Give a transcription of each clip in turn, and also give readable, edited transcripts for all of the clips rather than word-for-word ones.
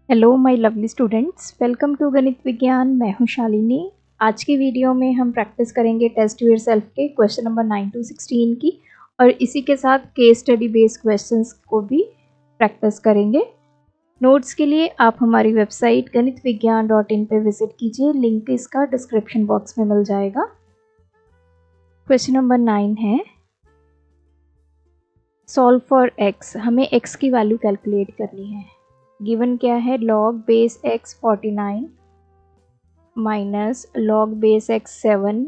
Hello my lovely students, welcome to Ganit Vigyan. मैं हूं शालिनी। आज की वीडियो में हम प्रैक्टिस करेंगे टेस्ट योरसेल्फ के क्वेश्चन नंबर 9 टू 16 की, और इसी के साथ केस स्टडी बेस्ड क्वेश्चंस को भी प्रैक्टिस करेंगे। नोट्स के लिए आप हमारी वेबसाइट ganitviggyan.in पे विजिट कीजिए, लिंक इसका डिस्क्रिप्शन बॉक्स में मिल जाएगा। क्वेश्चन नंबर 9 है, सॉल्व फॉर x। हमें x की वैल्यू कैलकुलेट करनी है। गिवन क्या है, log base x 49 minus log base x 7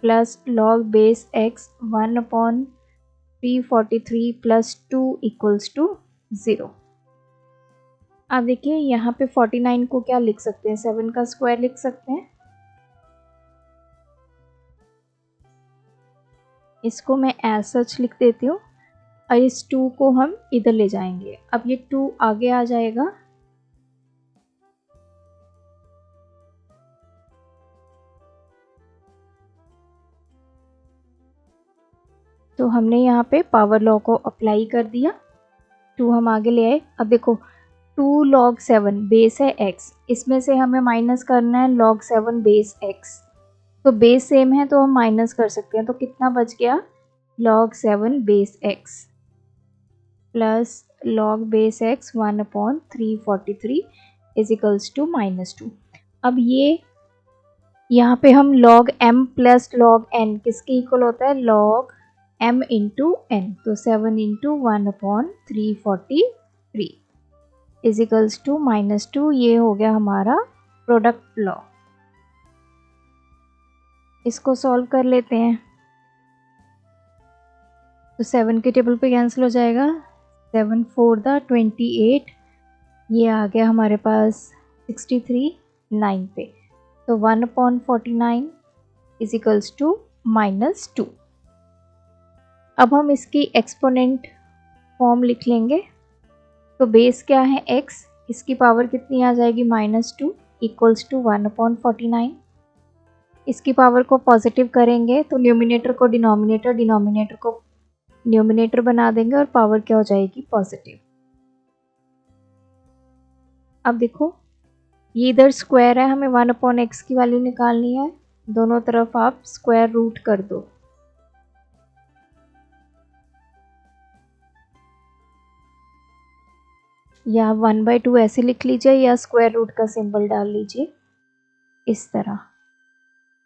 plus log base x 1/343 plus 2 equals to 0। अब देखिए यहाँ पे 49 को क्या लिख सकते हैं, 7 का स्क्वायर लिख सकते हैं। इसको मैं एज सच लिख देती हूँ और इस 2 को हम इधर ले जाएंगे। अब ये 2 आगे आ जाएगा, तो हमने यहाँ पे पावर लॉ को अप्लाई कर दिया। 2 हम आगे ले आए। अब देखो 2 log 7 बेस है x, इसमें से हमें माइनस करना है log 7 बेस x। तो बेस सेम है तो हम माइनस कर सकते हैं। तो कितना बच गया, log 7 base x plus log base x 1/343 is equals to -2। अब ये यहाँ पे हम log m plus log n किसके इक्वल होता है, log m इंटू n। तो 7 इंटू 1/343 इज इक्वल्स टू -2। ये हो गया हमारा प्रोडक्ट लॉ। इसको सॉल्व कर लेते हैं। तो 7 के टेबल पे कैंसिल हो जाएगा, 7 4 28, ये आ गया हमारे पास 63 9 पे। तो 1/49 इज इक्वल्स टू -2। अब हम इसकी एक्सपोनेंट फॉर्म लिख लेंगे। तो बेस क्या है x, इसकी पावर कितनी आ जाएगी -2 इक्वल्स टू 1/49। इसकी पावर को पॉजिटिव करेंगे तो न्यूमिनेटर को डिनोमिनेटर, डिनोमिनेटर को न्यूमिनेटर बना देंगे और पावर क्या हो जाएगी, पॉजिटिव। अब देखो ये इधर स्क्वायर है, हमें 1/x की वैल्यू निकालनी है। दोनों तरफ आप स्क्वायर रूट कर दो। या 1/2 ऐसे लिख लीजिए या स्क्वायर रूट का सिंबल डाल लीजिए इस तरह।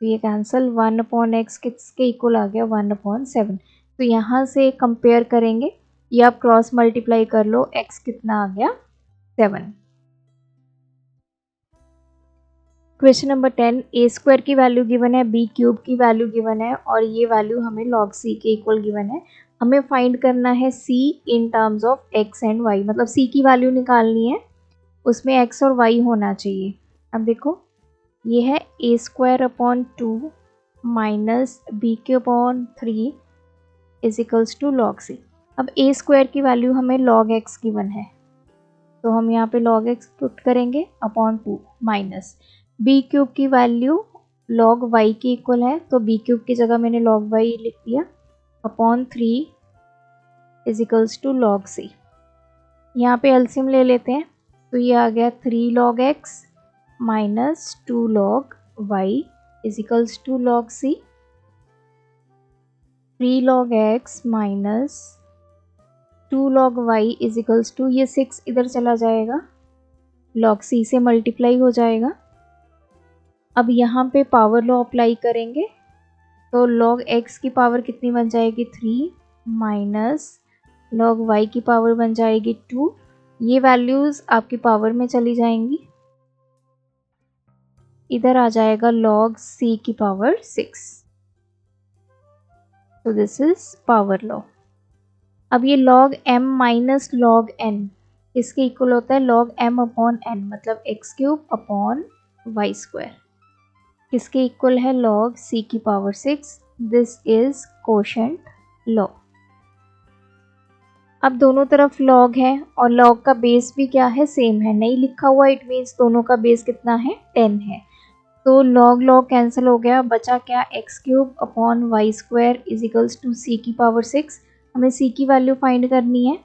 तो ये कैंसिल, 1/x किसके इक्वल आ गया, 1/7। तो यहाँ से कंपेयर करेंगे, ये आप क्रॉस मल्टीप्लाई कर लो, x कितना आ गया, 7। क्वेश्चन नंबर 10, a स्क्वायर की वैल्यू गिवन है, b क्यूब की वैल्यू गिवन है और ये वैल्यू हमें log c के इक्वल गिवन है। हमें फाइंड करना है c in terms of x and y, मतलब c की वैल्यू निकालनी है, उसमें x और y होना चाहिए। अब देखो ये है a square upon 2 minus B cube upon 3 is equals to log c। अब a स्क्वायर की वैल्यू हमें log x गिवन है, तो हम यहाँ पे log x पुट करेंगे अपॉन 2 माइनस बी क्यूब की वैल्यू log y की इक्वल है, तो बी क्यूब की जगह मैंने log y लिख दिया upon 3 is equals to log c। यहाँ पे एलसीएम ले लेते हैं, तो ये आ गया 3 log x minus 2 log y is equals to log c। 3 log x minus 2 log y is equals to, ये 6 इधर चला जाएगा, log c से मल्टीप्लाई हो जाएगा। अब यहाँ पे पावर लॉ अप्लाई करेंगे, तो log x की पावर कितनी बन जाएगी, 3 माइनस log y की पावर बन जाएगी 2। ये वैल्यूज़ आपकी पावर में चली जाएंगी, इधर आ जाएगा log c की पावर 6। तो दिस इज पावर लॉ। अब ये log m minus log n इसके इक्वल होता है log m अपॉन n, मतलब x cube upon y square, किसके इक्वल है, log c की power 6। This is quotient law. अब दोनों तरफ log है और log का बेस भी क्या है, सेम है, नहीं लिखा हुआ, इट मीन्स दोनों का बेस कितना है, 10 है। तो log log कैंसिल हो गया, बचा क्या, x cube upon y square is equals to c की पावर 6। हमें c की वैल्यू फाइंड करनी है,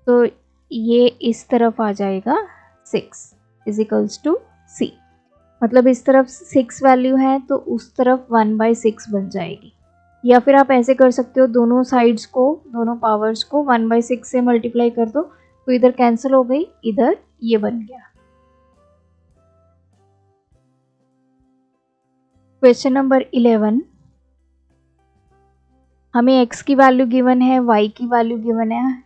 तो ये इस तरफ आ जाएगा 6 इज इक्वल्स टू सी। मतलब इस तरफ 6 वैल्यू है तो उस तरफ 1/6 बन जाएगी। या फिर आप ऐसे कर सकते हो, दोनों साइड्स को, दोनों पावर्स को 1/6 से मल्टीप्लाई कर दो तो इधर कैंसिल हो गई, इधर ये बन गया। क्वेश्चन नंबर 11, हमें x की वैल्यू गिवन है, y की वैल्यू गिवन है,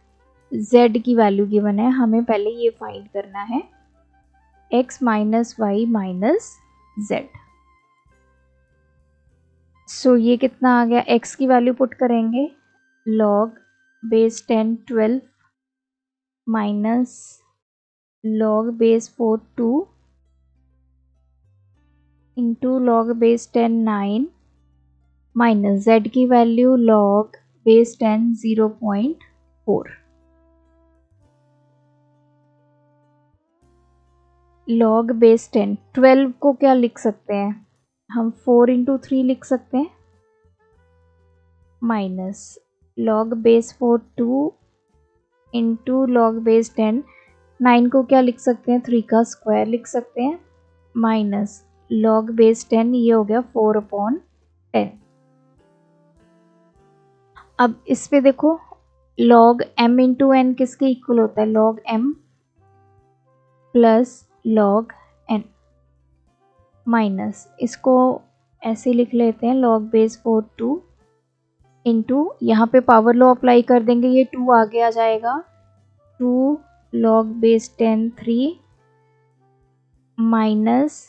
z की वैल्यू गिवन है। हमें पहले ये फाइंड करना है x minus y minus z. So ये कितना आ गया, x की वैल्यू पुट करेंगे log base 10 12 minus log base 4 2 into log base 10 9 minus z की value log base 10 0.4। log base 10 12 को क्या लिख सकते हैं हम, 4 इंटू 3 लिख सकते हैं, minus log base 4 2 into log base 10 9 को क्या लिख सकते हैं, 3 का स्क्वायर लिख सकते हैं, माइनस log बेस 10 ये हो गया 4/10। अब इस पे देखो log m इंटू n किसके इक्वल होता है, log m plus log n, minus इसको ऐसे लिख लेते हैं log बेस 4 2 इंटू, यहाँ पे पावर लॉ अप्लाई कर देंगे, ये 2 आगे आ जाएगा, 2 log बेस 10 3 माइनस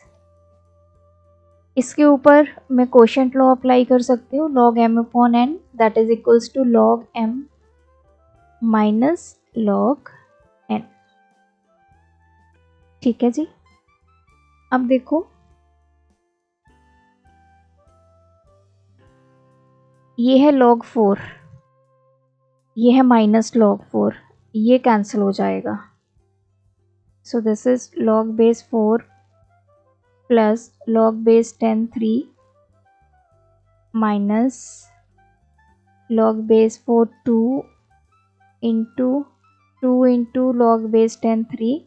इसके ऊपर मैं कोशेंट लॉ अप्लाई कर सकती हूँ, log m/n that is equals to log m minus log n। ठीक है जी। अब देखो ये है log 4, ये है माइनस log 4, ये कैंसिल हो जाएगा। So this is log base 4 plus log base 10 3 minus log base 4 2 into 2 into log base 10 3,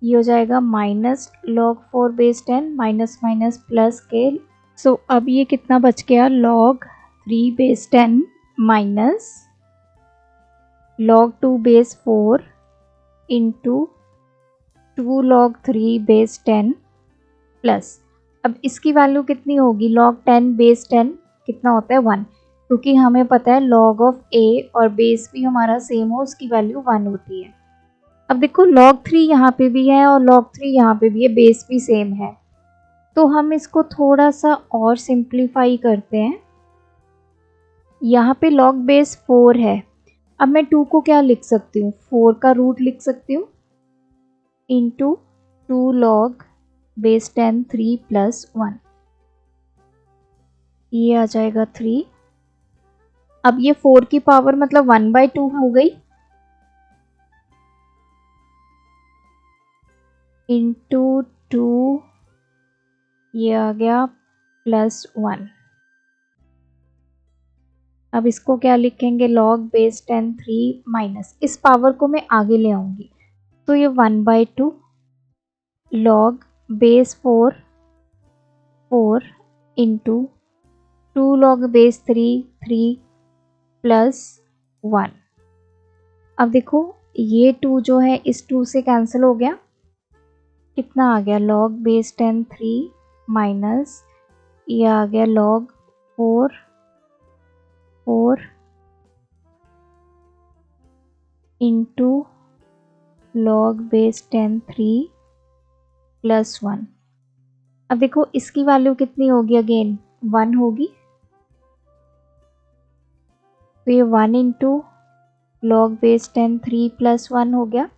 ये हो जाएगा minus log 4 base 10 minus minus plus के। सो अब ये कितना बच गया, log 3 base 10 minus log 2 base 4 into 2 log 3 base 10 plus, अब इसकी वैल्यू कितनी होगी, log 10 बेस 10 कितना होता है 1, क्योंकि हमें पता है log ऑफ a और बेस भी हमारा सेम हो उसकी वैल्यू 1 होती है। अब देखो log 3 यहाँ पे भी है और log 3 यहाँ पे भी है, बेस भी सेम है, तो हम इसको थोड़ा सा और सिंप्लीफाई करते हैं। यहाँ पे log बेस 4 है, अब मैं 2 को क्या लिख सकती हूँ, 4 का रूट लिख सकती हूँ इंटू 2 log बेस 10 3 प्लस 1, ये आ जाएगा 3। अब ये 4 की पावर मतलब 1/2 हो गई इंटू 2, ये आ गया प्लस 1। अब इसको क्या लिखेंगे, log बेस 10 3 माइनस, इस पावर को मैं आगे ले आऊंगी तो ये 1/2 log base 4 4 into 2 log base 3 3 plus 1। अब देखो ये 2 जो है इस 2 से कैंसिल हो गया, कितना आ गया, log बेस 10 3 माइनस ये आ गया log 4 4 into log base 10 3 plus 1। अब देखो इसकी वैल्यू कितनी होगी, अगेन 1 होगी, तो ये 1 इंटू log बेस 10 3 प्लस 1 हो गया।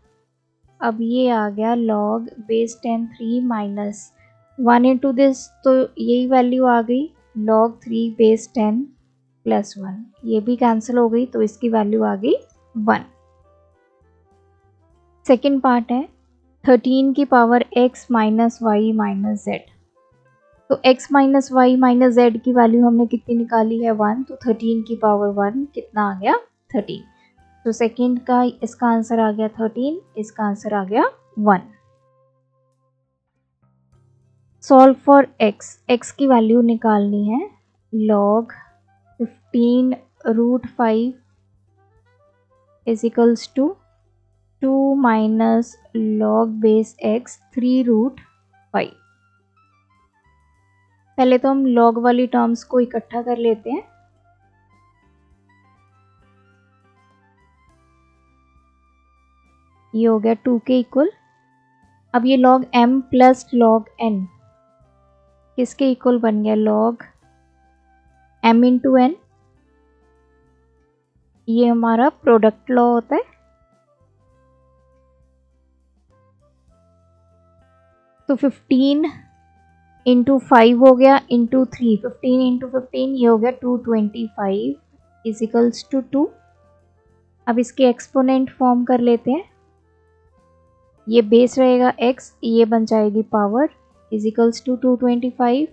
अब ये आ गया log base 10 3 minus 1 into this, तो यही वैल्यू आ गई log 3 बेस 10 प्लस 1, ये भी कैंसिल हो गई तो इसकी वैल्यू आ गई 1। सेकेंड पार्ट है 13 की power x minus y minus z. तो x minus y minus z की वैल्यू हमने कितनी निकाली है 1, तो 13 की पावर 1 कितना आ गया 13। तो सेकंड का इसका आंसर आ गया 13, इसका आंसर आ गया 1। सॉल्व फॉर x की वैल्यू निकालनी है। log 15√5 is equals to 2 minus log base x 3√5। पहले तो हम log वाली टर्म्स को इकट्ठा कर लेते हैं। ये हो गया 2 के इक्वल। अब ये log m plus log n किसके इक्वल बन गया? log m into n। ये हमारा प्रोडक्ट लॉ होता है। तो 15 इंटू 5 हो गया इंटू 3, 15 इंटू 15 ये हो गया 225 इजिकल्स टू 2। अब इसके एक्सपोनेंट फॉर्म कर लेते हैं। ये बेस रहेगा x, ये बन जाएगी पावर इजिकल्स टू 225।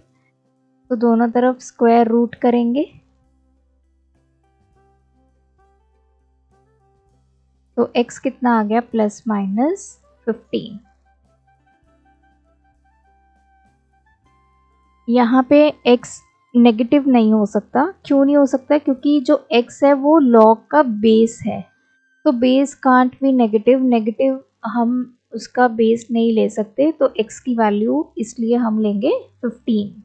तो दोनों तरफ स्क्वायर रूट करेंगे तो x कितना आ गया? Plus minus 15। यहाँ पे x नेगेटिव नहीं हो सकता। क्यों नहीं हो सकता? क्योंकि जो x है वो log का बेस है, तो base can't be negative. Negative हम उसका बेस नहीं ले सकते, तो x की वैल्यू इसलिए हम लेंगे 15।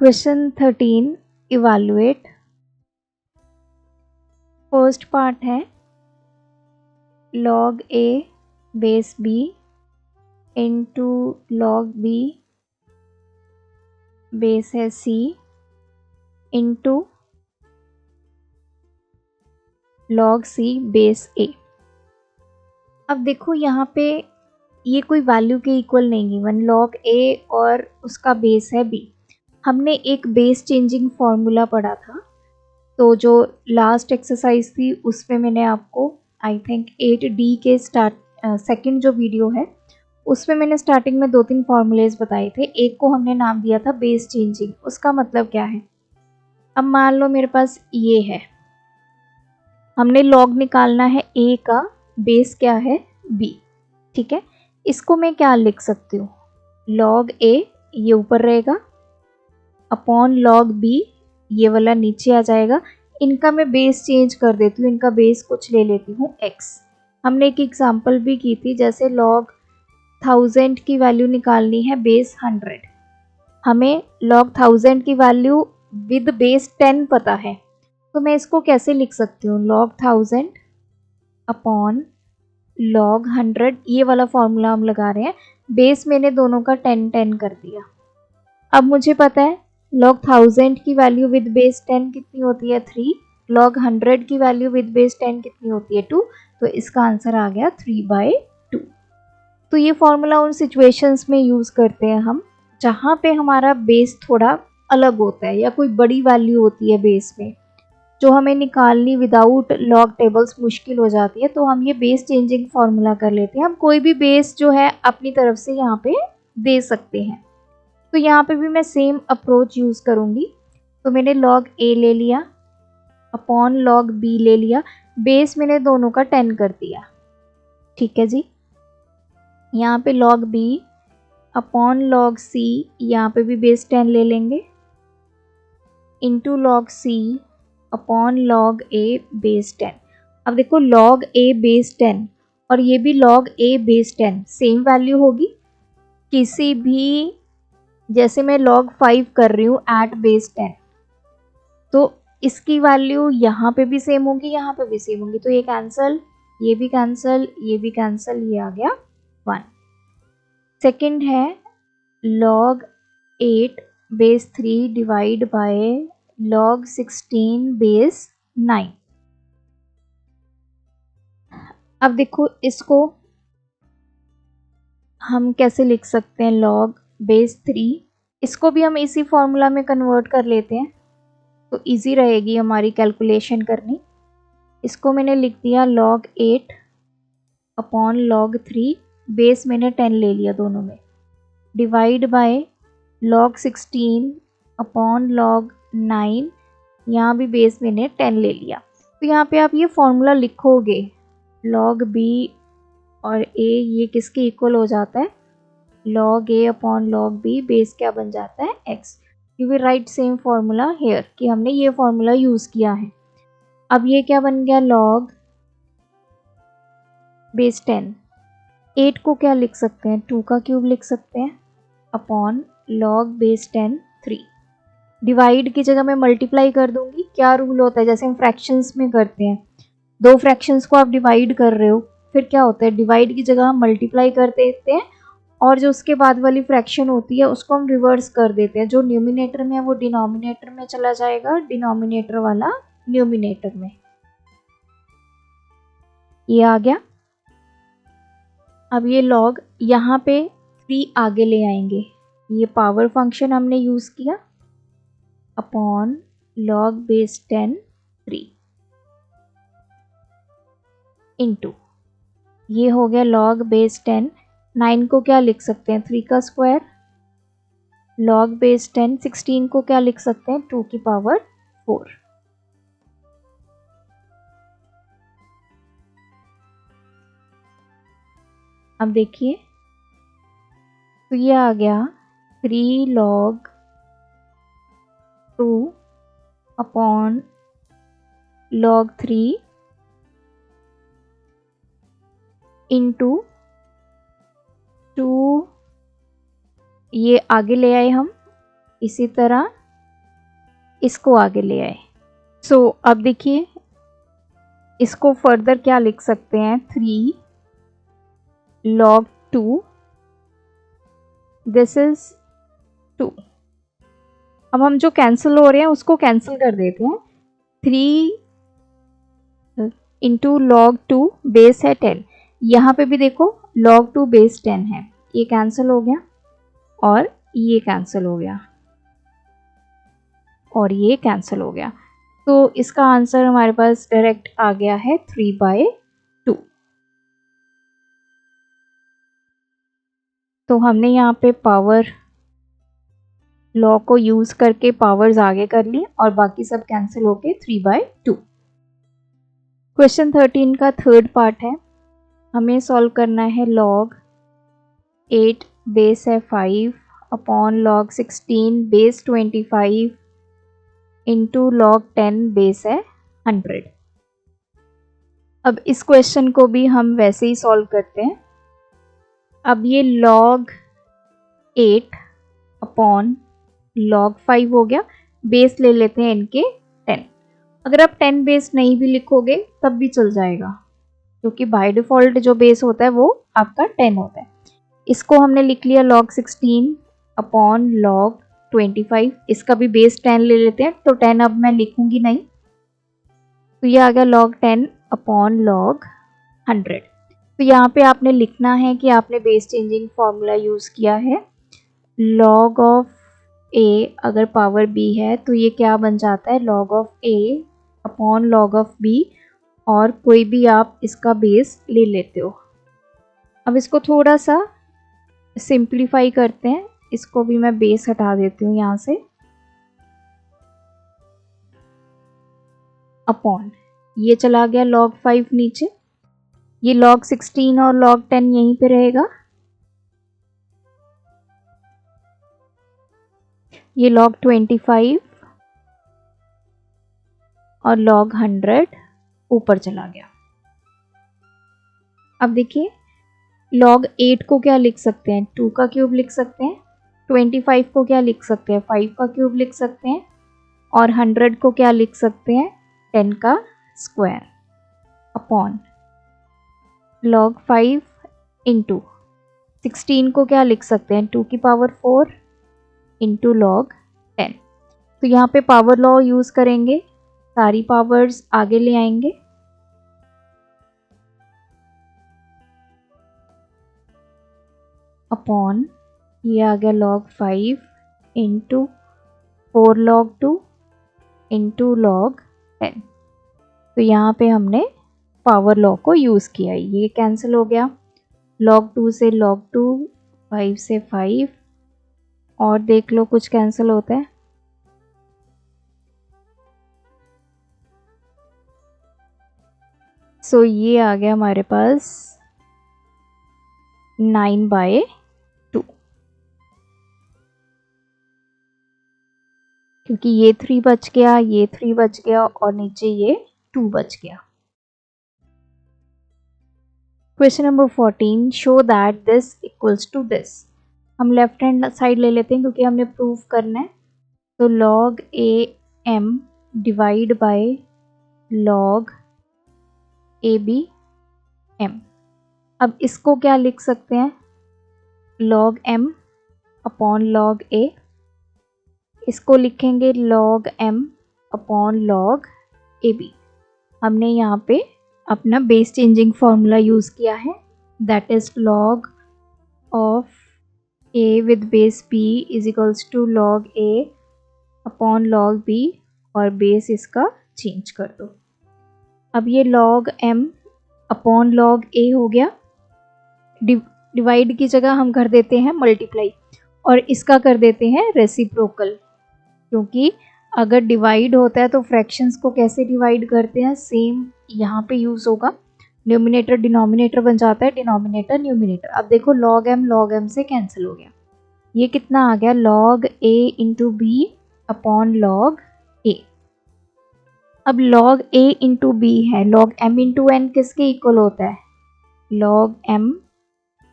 Question 13 evaluate. फर्स्ट पार्ट है log a base b into log b base है c into log c base a। अब देखो यहाँ पे ये कोई वैल्यू के इक्वल नहीं गिवन, log a और उसका बेस है b। हमने एक बेस चेंजिंग फॉर्मूला पढ़ा था, तो जो लास्ट एक्सरसाइज थी उसमें मैंने आपको आई थिंक 8D के सेकंड जो वीडियो है उसमें मैंने स्टार्टिंग में 2-3 फॉर्मूलेज बताए थे। एक को हमने नाम दिया था बेस चेंजिंग। उसका मतलब क्या है? अब मान लो मेरे पास ये है, हमने log निकालना है a का, बेस क्या है? b। ठीक है, इसको मैं क्या लिख सकती हूँ? log a ये ऊपर रहेगा अपॉन log b ये वाला नीचे आ जाएगा। इनका मैं बेस चेंज कर देती हूँ, इनका बेस कुछ ले लेती हूँ x। हमने एक एग्जांपल भी की थी, जैसे log 1000 की वैल्यू निकालनी है बेस 100। हमें log 1000 की वैल्यू विद बेस 10 पता है, तो मैं इसको कैसे लिख सकती हूँ? log 1000 अपॉन log 100 ये वाला फॉर्मूला हम लगा रहे हैं। बेस मैंने दोनों का 10 कर दिया। अब मुझे पता है log 1000 की वैल्यू विद बेस 10 कितनी होती है? 3। log 100 की वैल्यू विद बेस 10 कितनी होती है? 2। तो इसका आंसर आ गया 3/2। तो ये फॉर्मूला उन सिचुएशंस में यूज़ करते हैं हम जहाँ पे हमारा बेस थोड़ा अलग होता है या कोई बड़ी वैल्यू होती है बेस में, जो हमें निकालनी विदाउट लॉग टेबल्स मुश्किल हो जाती है, तो हम ये बेस चेंजिंग फार्मूला कर लेते हैं। हम कोई भी बेस जो है अपनी तरफ से यहाँ पे दे सकते हैं। तो यहाँ पे भी मैं सेम अप्रोच यूज़ करूँगी। तो मैंने log a ले लिया अपॉन log b ले लिया, बेस मैंने दोनों का 10 कर दिया। ठीक है जी, यहाँ पे log b upon log c, यहाँ पे भी बेस 10 ले लेंगे, into log c upon log a base 10। अब देखो log a बेस 10 और ये भी log a base 10 same value होगी। किसी भी, जैसे मैं log 5 कर रही हूँ एट बेस 10, तो इसकी वैल्यू यहाँ पे भी सेम होगी, यहाँ पे भी सेम होगी। तो ये कैंसल, ये भी कैंसल, ये भी कैंसल, ये आ गया 1। सेकंड है log 8 base 3 divide by log 16 base 9। अब देखो इसको हम कैसे लिख सकते हैं? log बेस 3, इसको भी हम इसी फॉर्मूला में कन्वर्ट कर लेते हैं तो इजी रहेगी हमारी कैलकुलेशन करनी। इसको मैंने लिख दिया log 8 अपॉन log 3, बेस मैंने 10 ले लिया दोनों में, divide by log 16 upon log 9 यहाँ भी बेस मैंने 10 ले लिया। तो यहाँ पे आप ये फॉर्मूला लिखोगे, log b और a ये किसके इक्वल हो जाता है, log a upon log b, base क्या बन जाता है x। You will write same formula here कि हमने ये फॉर्मूला यूज़ किया है। अब ये क्या बन गया, log बेस 10। 8 को क्या लिख सकते हैं, 2 का क्यूब लिख सकते हैं, अपॉन log बेस 10 3। डिवाइड की जगह मैं मल्टीप्लाई कर दूंगी। क्या रूल होता है, जैसे हम फ्रैक्शंस में करते हैं, दो फ्रैक्शंस को आप डिवाइड कर रहे हो, फिर क्या होता है, डिवाइड की जगह हम मल्टीप्लाई कर देते हैं और जो उसके बाद वाली फ्रैक्शन होती है उसको हम रिवर्स कर देते हैं। जो न्यूमिनेटर में है वो डिनोमिनेटर में चला जाएगा, डिनोमिनेटर वाला न्यूमिनेटर में। ये आ गया। अब ये log यहाँ पे 3 आगे ले आएंगे, ये पावर फंक्शन हमने यूज़ किया, अपॉन log बेस 10 3 इंटू, ये हो गया log बेस 10। 9 को क्या लिख सकते हैं, 3 का स्क्वायर, log बेस 10। 16 को क्या लिख सकते हैं, 2 की पावर 4। अब देखिए, तो ये आ गया 3 log 2 अपॉन log 3 इंटू 2, ये आगे ले आए हम, इसी तरह इसको आगे ले आए। सो अब देखिए, इसको फर्दर क्या लिख सकते हैं, 3 log 2, दिस इज 2। अब हम जो कैंसिल हो रहे हैं उसको कैंसिल कर देते हैं। 3 इंटू log 2 बेस है 10, यहाँ पे भी देखो log 2 बेस 10 है, ये कैंसिल हो गया और ये कैंसिल हो गया और ये कैंसिल हो गया। तो इसका आंसर हमारे पास डायरेक्ट आ गया है 3/2। तो हमने यहाँ पे पावर लॉ को यूज करके पावर्स आगे कर ली और बाकी सब कैंसिल होके 3/2। क्वेश्चन 13 का थर्ड पार्ट है, हमें सॉल्व करना है log 8 बेस है 5 upon log 16 base 25 into log 10 base है 100। अब इस क्वेश्चन को भी हम वैसे ही सॉल्व करते हैं। अब ये log 8 अपॉन log 5 हो गया, बेस ले लेते हैं इनके 10। अगर आप 10 बेस नहीं भी लिखोगे तब भी चल जाएगा, क्योंकि बाय डिफ़ॉल्ट जो बेस होता है वो आपका 10 होता है। इसको हमने लिख लिया log 16 अपॉन log 25, इसका भी बेस 10 ले लेते हैं, तो 10 अब मैं लिखूंगी नहीं, तो ये आ गया log 10 अपॉन log 100। तो यहाँ पे आपने लिखना है कि आपने बेस चेंजिंग फॉर्मूला यूज़ किया है। log ऑफ a अगर पावर b है तो ये क्या बन जाता है, log of a upon log of b, और कोई भी आप इसका बेस ले लेते हो। अब इसको थोड़ा सा सिंप्लीफाई करते हैं, इसको भी मैं बेस हटा देती हूँ यहाँ से, अपॉन ये चला गया log 5 नीचे, ये log 16 और log 10 यहीं पे रहेगा, ये log 25 और log 100 ऊपर चला गया। अब देखिए, log 8 को क्या लिख सकते हैं, 2 का क्यूब लिख सकते हैं, 25 को क्या लिख सकते हैं, 5 का क्यूब लिख सकते हैं, और 100 को क्या लिख सकते हैं, 10 का स्क्वायर, अपॉन log 5 इंटू 16 को क्या लिख सकते हैं, 2 की पावर 4 इंटू log 10। तो यहाँ पे पावर लॉ यूज़ करेंगे, सारी पावर्स आगे ले आएंगे, अपॉन ये आ गया log 5 into 4 log 2 into log 10। तो यहाँ पे हमने पावर लॉ को यूज़ किया, ये कैंसिल हो गया, log 2 से log 2, 5 से 5, और देख लो कुछ कैंसिल होता है, सो ये आ गया हमारे पास 9/2, क्योंकि ये 3 बच गया, ये 3 बच गया और नीचे ये 2 बच गया। Question number 14, show that this equals to this. हम लेफ्ट हैंड साइड ले लेते हैं क्योंकि हमने प्रूव करना है। तो log AM divide by log AB M। अब इसको क्या लिख सकते हैं, log M upon log A। इसको लिखेंगे log M upon log AB। हमने यहाँ पे अपना बेस चेंजिंग फॉर्मूला यूज़ किया है, that is log of A with base B is equals to log A upon log B, और बेस इसका चेंज कर दो। अब ये log M upon log A हो गया, डिवाइड की जगह हम कर देते हैं मल्टीप्लाई, और इसका कर देते हैं रेसिप्रोकल, क्योंकि अगर डिवाइड होता है तो फ्रैक्शंस को कैसे डिवाइड करते हैं, सेम यहाँ पे यूज़ होगा। न्यूमिनेटर डिनोमिनेटर बन जाता है, डिनोमिनेटर न्यूमिनेटर। अब देखो log m से कैंसिल हो गया, ये कितना आ गया log A into b upon log A। अब log A इंटू बी है, log m इंटू n किसके इक्वल होता है, log m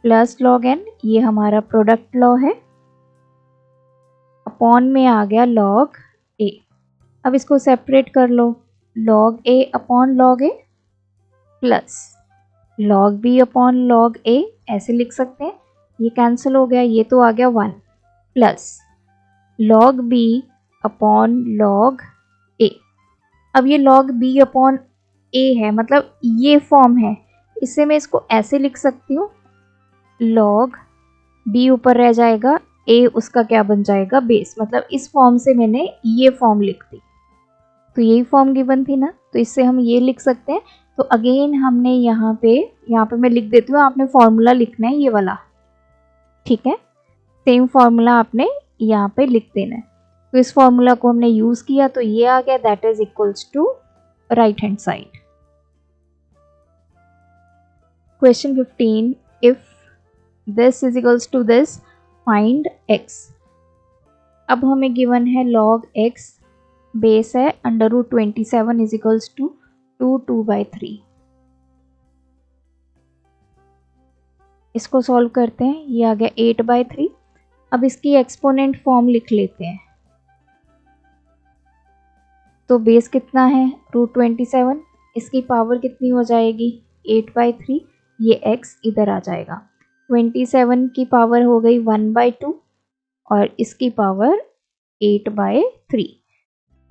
plus log n, ये हमारा प्रोडक्ट लॉ है, अपॉन में आ गया log A। अब इसको सेपरेट कर लो, log A upon log A plus log B upon log A, ऐसे लिख सकते हैं। ये कैंसिल हो गया, ये तो आ गया 1 plus log B upon log A। अब ये log B अपॉन A है, मतलब ये फॉर्म है, इससे मैं इसको ऐसे लिख सकती हूँ, log B ऊपर रह जाएगा, A उसका क्या बन जाएगा, बेस। मतलब इस फॉर्म से मैंने ये फॉर्म लिख दी, तो यही फॉर्म गिवन थी ना, तो इससे हम ये लिख सकते हैं। तो अगेन हमने यहाँ पे मैं लिख देती हूँ, आपने फॉर्मूला लिखना है ये वाला, ठीक है, सेम फॉर्मूला आपने यहाँ पे लिख देना है। तो इस फॉर्मूला को हमने यूज़ किया, तो ये आ गया, that is equals to right hand side. Question 15, if this is equals to this find x। अब हमें गिवन है log x, बेस है √27 इज इक्वल्स टू 2/3। इसको सॉल्व करते हैं, ये आ गया 8/3। अब इसकी एक्सपोनेंट फॉर्म लिख लेते हैं। तो बेस कितना है √27, इसकी पावर कितनी हो जाएगी 8/3, ये x इधर आ जाएगा। 27 की पावर हो गई 1/2 और इसकी पावर 8/3।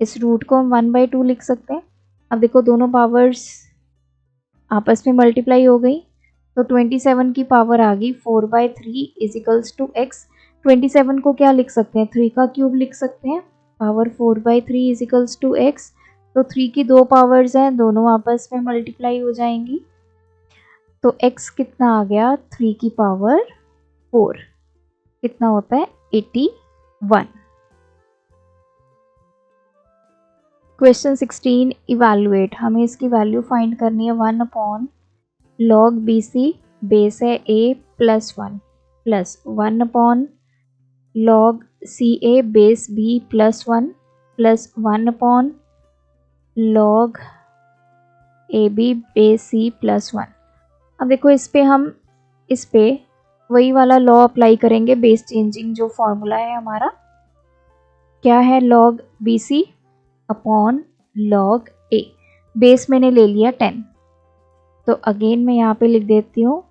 इस रूट को हम 1/2 लिख सकते हैं। अब देखो दोनों पावर्स आपस में मल्टीप्लाई हो गई, तो 27 की पावर आ गई 4/3 इज इक्वल्स टू x। 27 को क्या लिख सकते हैं, 3 का क्यूब लिख सकते हैं, power 4/3 is equals to x। तो 3 की दो पावर्स हैं, दोनों आपस में मल्टीप्लाई हो जाएंगी, तो x कितना आ गया 3 की पावर 4, कितना होता है 81। Question 16, evaluate. हमें इसकी वैल्यू फाइंड करनी है 1 अपॉन log BC, बेस है a plus 1 plus 1 upon log CA, base B plus 1 plus 1 upon log AB, base C plus 1। अब देखो इस पे वही वाला लॉ अप्लाई करेंगे, बेस चेंजिंग जो फॉर्मूला है हमारा, क्या है log BC upon log A। Base मैंने ले लिया 10, तो अगेन मैं यहाँ पे लिख देती हूँ।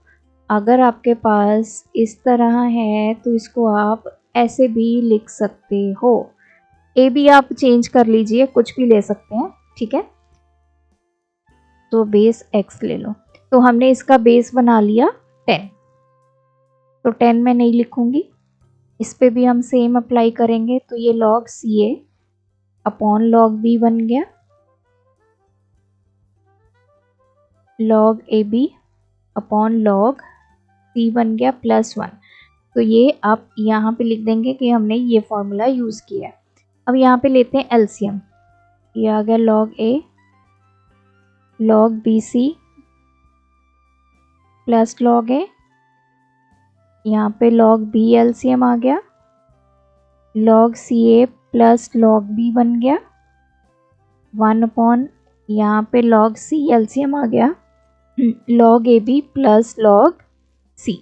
अगर आपके पास इस तरह है तो इसको आप ऐसे भी लिख सकते हो, ए भी आप चेंज कर लीजिए, कुछ भी ले सकते हैं, ठीक है। तो बेस x ले लो, तो हमने इसका बेस बना लिया 10, तो 10 मैं नहीं लिखूंगी, इस पे भी हम सेम अप्लाई करेंगे, तो ये log CA upon log B बन गया, log AB upon log C बन गया प्लस 1। तो ये आप यहाँ पे लिख देंगे कि हमने ये फॉर्मूला यूज़ किया है। अब यहाँ पे लेते हैं एलसीएम, ये आ गया log A, log BC plus log A, यहाँ पे लॉग बी एलसीएम आ गया, log C A plus log B बन गया, 1 अपॉन यहाँ पे लॉग सी एलसीएम आ गया, log A B plus log C.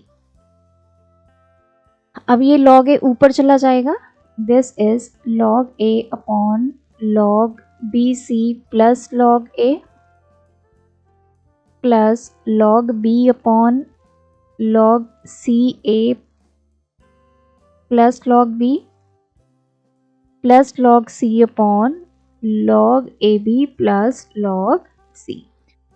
अब ये लॉग ए ऊपर चला जाएगा, this is log A upon log B C plus log A plus log B upon log C A plus log B plus log C upon log A B plus log C.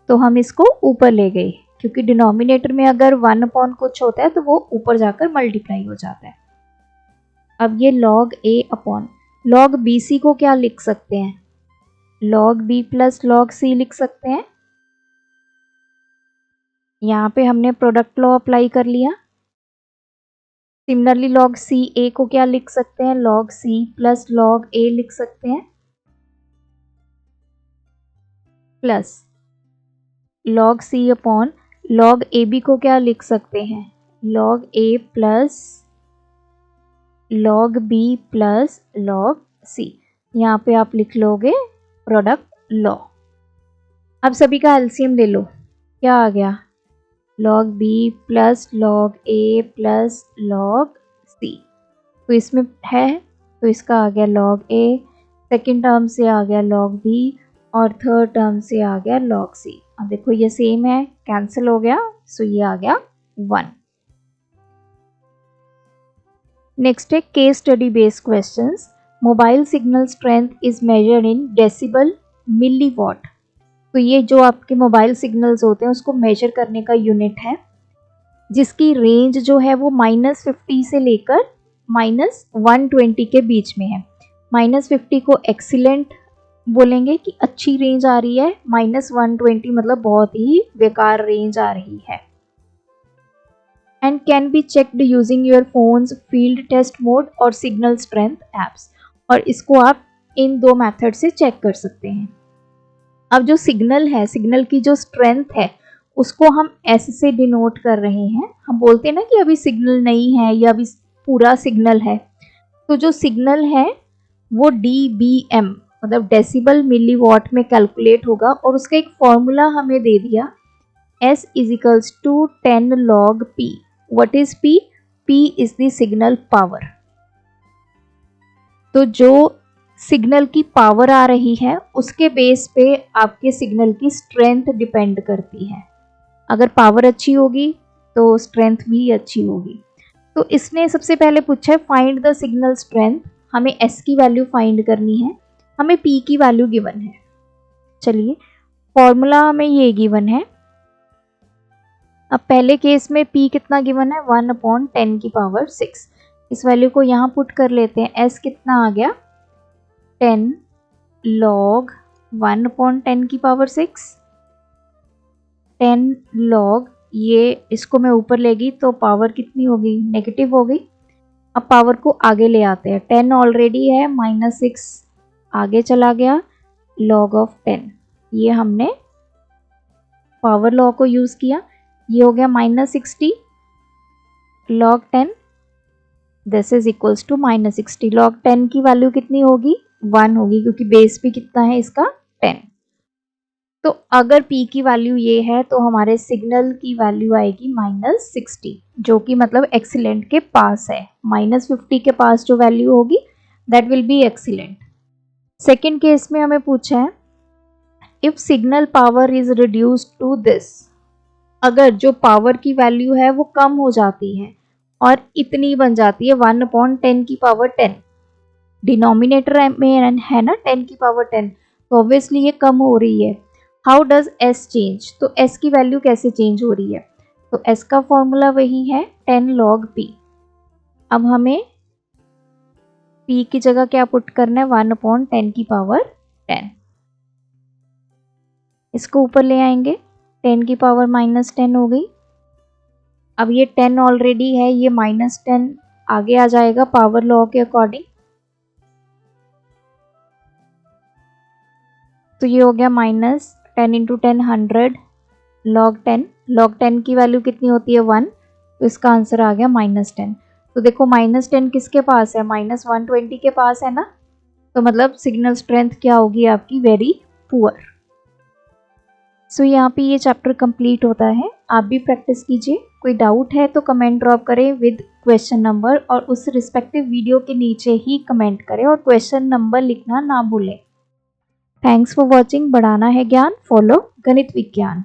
तो हम इसको ऊपर ले गए क्योंकि denominator में अगर 1 upon कुछ होता है तो वो ऊपर जाकर मल्टीप्लाई हो जाता है। अब ये log A upon log B सी को क्या लिख सकते हैं, लॉग बी प्लस लॉग सी लिख सकते हैं। यहाँ पे हमने प्रोडक्ट लॉ अप्लाई कर लिया। सिमिलरली लॉग सी ए को क्या लिख सकते हैं, log C plus log A लिख सकते हैं, plus log C upon log A B को क्या लिख सकते हैं, log A plus log B plus log C. यहाँ पे आप लिख लोगे प्रोडक्ट लॉ। अब सभी का एलसीएम ले लो, क्या आ गया, log B plus log A plus log C. तो इसमें है तो इसका आ गया लॉग ए, सेकेंड टर्म से आ गया लॉग बी और थर्ड टर्म से आ गया लॉग सी। अब देखो ये सेम है, कैंसिल हो गया, सो ये आ गया 1। नेक्स्ट है case study based questions. Mobile signal strength is measured in decibel milliwatt. तो ये जो आपके मोबाइल सिग्नल्स होते हैं उसको मेजर करने का यूनिट है, जिसकी रेंज जो है वो -50 से लेकर -120 के बीच में है। -50 को एक्सीलेंट बोलेंगे कि अच्छी रेंज आ रही है, -120 मतलब बहुत ही बेकार रेंज आ रही है। And can be checked using your phones field test mode और सिग्नल स्ट्रेंथ एप्स। और इसको आप इन 2 मेथड से चेक कर सकते हैं। अब जो सिग्नल है, सिग्नल की जो स्ट्रेंथ है उसको हम S से डिनोट कर रहे हैं। हम बोलते हैं ना कि अभी सिग्नल नहीं है या अभी पूरा सिग्नल है, तो जो सिग्नल है वो dBm मतलब डेसिबल मिलीवॉट में कैलकुलेट होगा और उसका एक फॉर्मूला हमें दे दिया, S = 10 log P। What is P? P is the signal power. तो जो सिग्नल की पावर आ रही है उसके बेस पे आपके सिग्नल की स्ट्रेंथ डिपेंड करती है। अगर पावर अच्छी होगी तो स्ट्रेंथ भी अच्छी होगी। तो इसने सबसे पहले पूछा है फाइंड द सिग्नल स्ट्रेंथ। हमें S की वैल्यू फाइंड करनी है, हमें P की वैल्यू गिवन है। चलिए फॉर्मूला हमें ये गिवन है। अब पहले केस में P कितना गिवन है, 1/10⁶। इस वैल्यू को यहाँ पुट कर लेते हैं। S कितना आ गया, 10 log 1/10⁶। 10 log ये इसको मैं ऊपर लेगी तो पावर कितनी होगी, नेगेटिव हो गई। अब पावर को आगे ले आते हैं, 10 ऑलरेडी है, -6 आगे चला गया, log of 10। ये हमने पावर लॉ को यूज किया, ये हो गया -60 log 10, this is equals to -60। log 10 की वैल्यू कितनी होगी, 1 होगी, क्योंकि बेस भी कितना है इसका, 10। तो अगर P की वैल्यू ये है तो हमारे सिग्नल की वैल्यू आएगी -60, जो कि मतलब एक्सीलेंट के पास है। -50 के पास जो वैल्यू होगी that will be excellent. Second case में हमें पूछा है if signal power is reduced to this. अगर जो पावर की वैल्यू है वो कम हो जाती है और इतनी बन जाती है 1/10⁻10। डिनोमिनेटर में है ना 10⁻10, तो ऑब्वियसली ये कम हो रही है। How does S change? तो S की वैल्यू कैसे चेंज हो रही है, तो S का फॉर्मूला वही है 10 log P। अब हमें P की जगह क्या पुट करना है, 1/10⁻10। इसको ऊपर ले आएंगे, 10 की पावर -10 हो गई। अब ये 10 ऑलरेडी है, ये -10 आगे आ जाएगा पावर लॉ के अकॉर्डिंग, तो ये हो गया -10 × 10 100 log 10। log 10 की वैल्यू कितनी होती है 1, तो इसका आंसर आ गया -10। तो देखो -10 किसके पास है, -120 के पास है ना, तो मतलब सिग्नल स्ट्रेंथ क्या होगी आपकी, वेरी पुअर। सो यहाँ पे ये चैप्टर कंप्लीट होता है। आप भी प्रैक्टिस कीजिए। कोई डाउट है तो कमेंट ड्रॉप करें विद क्वेश्चन नंबर और उस रिस्पेक्टिव वीडियो के नीचे ही कमेंट करें और क्वेश्चन नंबर लिखना ना भूलें। Thanks for watching. बढ़ाना है ज्ञान, फॉलो गणित विज्ञान।